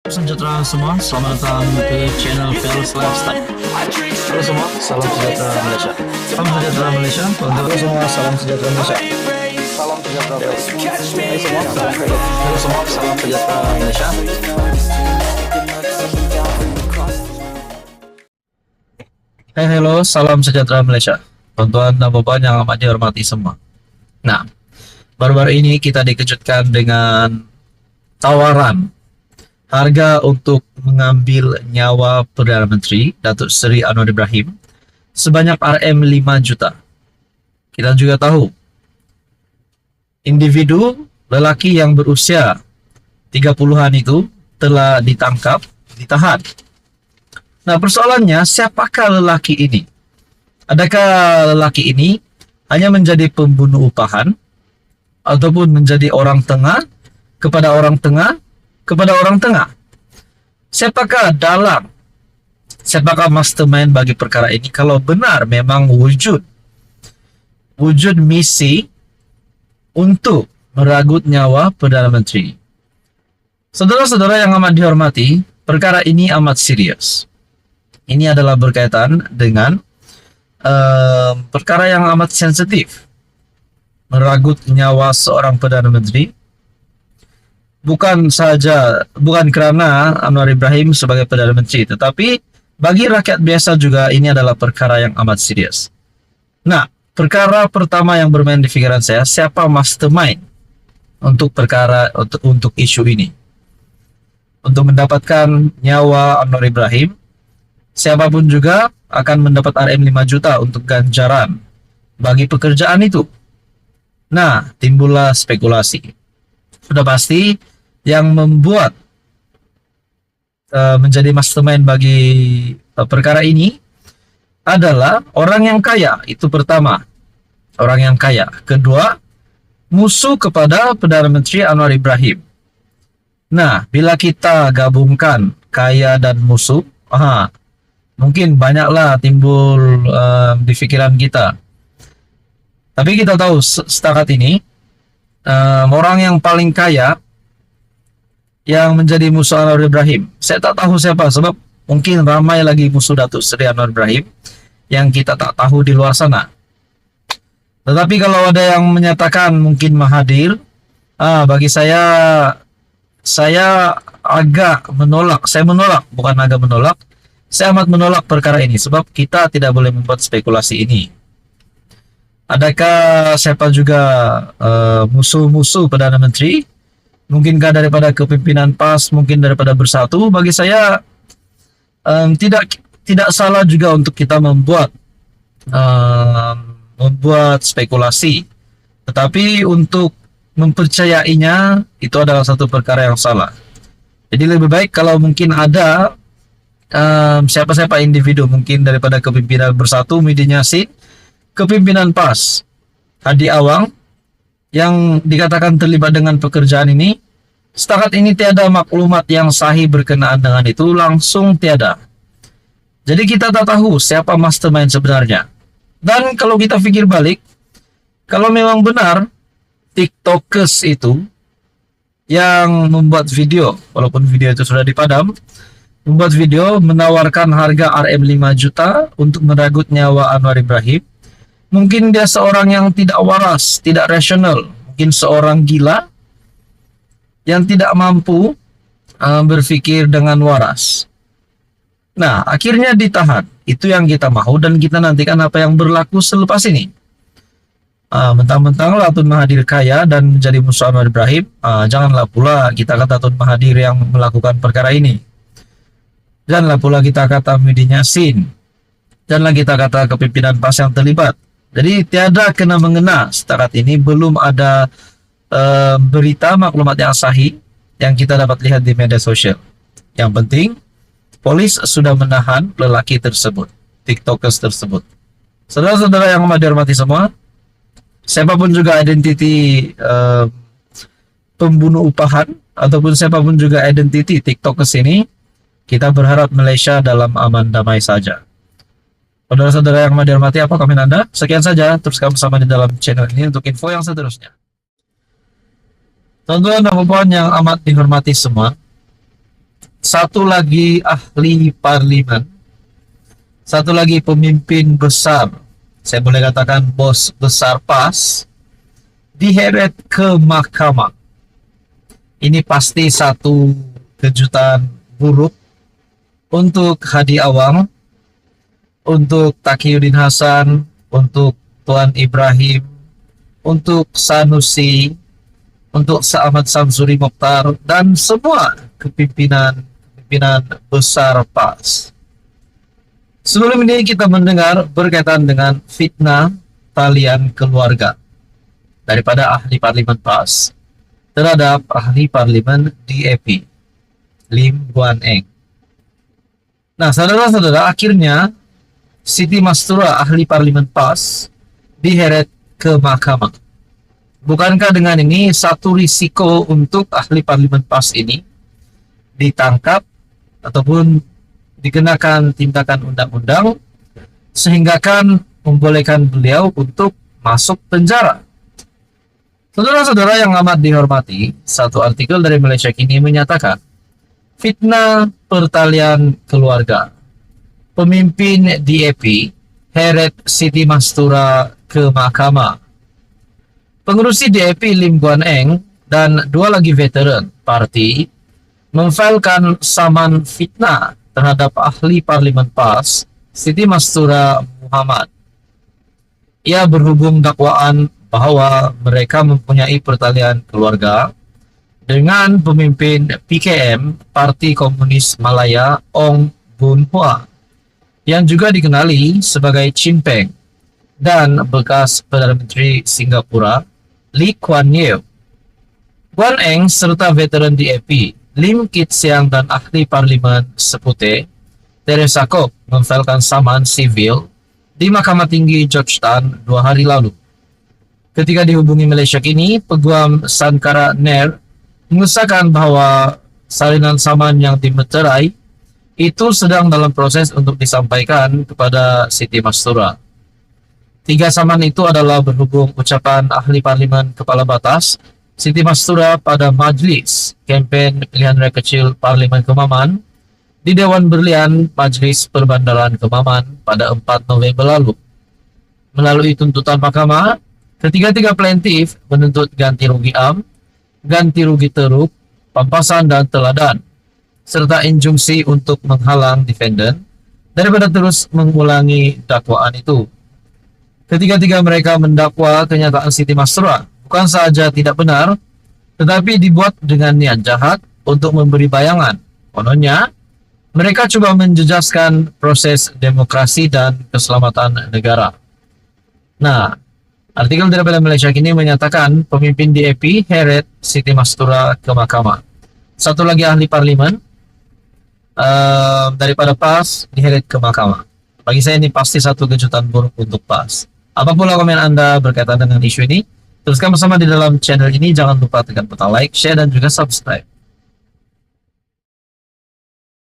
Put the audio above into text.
Sejahtera semua, selamat datang ke channel Fels Lifestyle. Halo semua, salam sejahtera Malaysia. Salam sejahtera Malaysia. Halo semua, salam sejahtera Malaysia. Salam sejahtera Malaysia. Halo semua, salam sejahtera Malaysia. Hai, halo, salam sejahtera Malaysia. Tuan-tuan dan puan yang amat dihormati semua. Nah, baru-baru ini kita dikejutkan dengan tawaran harga untuk mengambil nyawa Perdana Menteri Datuk Seri Anwar Ibrahim sebanyak RM5 juta. Kita juga tahu individu lelaki yang berusia 30-an itu telah ditangkap, ditahan. Nah, persoalannya siapakah lelaki ini? Adakah lelaki ini hanya menjadi pembunuh upahan ataupun menjadi orang tengah kepada orang tengah kepada orang tengah? Siapakah dalang? Siapakah mastermind bagi perkara ini? Kalau benar memang wujud misi untuk meragut nyawa Perdana Menteri. Saudara-saudara yang amat dihormati, perkara ini amat serius. Ini adalah berkaitan dengan perkara yang amat sensitif. Meragut nyawa seorang Perdana Menteri. Bukan kerana Anwar Ibrahim sebagai Perdana Menteri, tetapi bagi rakyat biasa juga ini adalah perkara yang amat serius. Nah, perkara pertama yang bermain di pikiran saya, siapa mastermind untuk untuk isu ini? Untuk mendapatkan nyawa Anwar Ibrahim, siapapun juga akan mendapat RM5 juta untuk ganjaran bagi pekerjaan itu. Nah, timbullah spekulasi. Sudah pasti yang membuat menjadi mastermind bagi perkara ini adalah orang yang kaya. Itu pertama, orang yang kaya. Kedua, musuh kepada Perdana Menteri Anwar Ibrahim. Nah, bila kita gabungkan kaya dan musuh, mungkin banyaklah timbul di pikiran kita. Tapi kita tahu setakat ini orang yang paling kaya yang menjadi musuh Anwar Ibrahim, saya tak tahu siapa, sebab mungkin ramai lagi musuh Datuk Seri Anwar Ibrahim yang kita tak tahu di luar sana. Tetapi kalau ada yang menyatakan mungkin Mahathir, bagi saya agak menolak. Saya menolak, bukan agak menolak. Saya amat menolak perkara ini sebab kita tidak boleh membuat spekulasi ini. Adakah siapa juga musuh-musuh Perdana Menteri? Mungkinkah daripada kepimpinan PAS, mungkin daripada Bersatu? Bagi saya tidak salah juga untuk kita membuat spekulasi. Tetapi untuk mempercayainya itu adalah satu perkara yang salah. Jadi lebih baik kalau mungkin ada siapa-siapa individu, mungkin daripada kepimpinan Bersatu, Muhyiddin Yassin, kepimpinan PAS, Hadi Awang, yang dikatakan terlibat dengan pekerjaan ini, setakat ini tiada maklumat yang sahih berkenaan dengan itu, langsung tiada. Jadi kita tak tahu siapa mastermind sebenarnya. Dan kalau kita pikir balik, kalau memang benar TikTokers itu yang membuat video, walaupun video itu sudah dipadam, membuat video menawarkan harga RM5 juta untuk meragut nyawa Anwar Ibrahim, mungkin dia seorang yang tidak waras, tidak rasional, mungkin seorang gila yang tidak mampu berpikir dengan waras. Nah, akhirnya ditahan. Itu yang kita mau dan kita nantikan apa yang berlaku selepas ini. Mentang-mentang Tun Mahathir kaya dan menjadi musuh Anwar Ibrahim, janganlah pula kita kata Tun Mahathir yang melakukan perkara ini. Janganlah pula kita kata Muhyiddin Yassin. Janganlah kita kata kepimpinan PAS yang terlibat. Jadi tiada kena mengena setakat ini, belum ada berita maklumat yang sahih yang kita dapat lihat di media sosial. Yang penting polis sudah menahan lelaki tersebut, TikTokers tersebut. Saudara-saudara yang amat dihormati semua, siapapun juga identiti pembunuh upahan ataupun siapapun juga identiti TikTokers ini, kita berharap Malaysia dalam aman damai saja. Saudara-saudara yang amat dihormati, apa komen Anda? Sekian saja, teruskan bersama di dalam channel ini untuk info yang seterusnya. Tuan-tuan dan puan yang amat dihormati semua, satu lagi ahli parlimen, satu lagi pemimpin besar, saya boleh katakan bos besar PAS, diheret ke mahkamah. Ini pasti satu kejutan buruk untuk Hadi Awang, untuk Taqiyuddin Hasan, untuk Tuan Ibrahim, untuk Sanusi, untuk Ahmad Samsuri Mokhtar, dan semua kepimpinan besar PAS. Sebelum ini kita mendengar berkaitan dengan fitnah talian keluarga daripada ahli parlimen PAS terhadap ahli parlimen DAP, Lim Guan Eng. Nah, saudara-saudara, akhirnya Siti Mastura, ahli parlimen PAS, diheret ke mahkamah. Bukankah dengan ini satu risiko untuk ahli parlimen PAS ini ditangkap ataupun dikenakan tindakan undang-undang sehingga kan membolehkan beliau untuk masuk penjara? Saudara-saudara yang amat dihormati, satu artikel dari Malaysia Kini menyatakan fitnah pertalian keluarga. Pemimpin DAP heret Siti Mastura ke mahkamah. Pengurusi DAP Lim Guan Eng dan dua lagi veteran parti memfailkan saman fitnah terhadap ahli parlimen PAS Siti Mastura Muhammad. Ia berhubung dakwaan bahwa mereka mempunyai pertalian keluarga dengan pemimpin PKM Parti Komunis Malaya Ong Boon Hua yang juga dikenali sebagai Chin Peng, dan bekas Perdana Menteri Singapura Lee Kuan Yew. Guan Eng serta veteran DAP Lim Kit Siang dan ahli parlimen Seputeh Teresa Kok memfailkan saman sivil di Mahkamah Tinggi Georgetown 2 hari lalu. Ketika dihubungi Malaysia Kini, Peguam Sankara Nair mengesahkan bahwa salinan saman yang dimeterai itu sedang dalam proses untuk disampaikan kepada Siti Mastura. 3 saman itu adalah berhubung ucapan ahli parlimen kepala batas Siti Mastura pada majlis kempen pilihan raya kecil Parlimen Kemaman di Dewan Berlian Majlis Perbandaran Kemaman pada 4 November lalu. Melalui tuntutan mahkamah, ketiga-tiga plaintif menuntut ganti rugi am, ganti rugi teruk, pampasan dan teladan, serta injunksi untuk menghalang defendant daripada terus mengulangi dakwaan itu. Ketiga-tiga mereka mendakwa kenyataan Siti Mastura bukan saja tidak benar, tetapi dibuat dengan niat jahat untuk memberi bayangan. Kononnya, mereka coba menjejaskan proses demokrasi dan keselamatan negara. Nah, artikel dari Malaysia Kini menyatakan pemimpin DAP heret Siti Mastura ke mahkamah. Satu lagi ahli parlimen daripada PAS diheret ke mahkamah. Bagi saya ini pasti satu kejutan buruk untuk PAS. Apapun komen Anda berkaitan dengan isu ini, teruskan bersama di dalam channel ini. Jangan lupa tekan butang like, share, dan juga subscribe.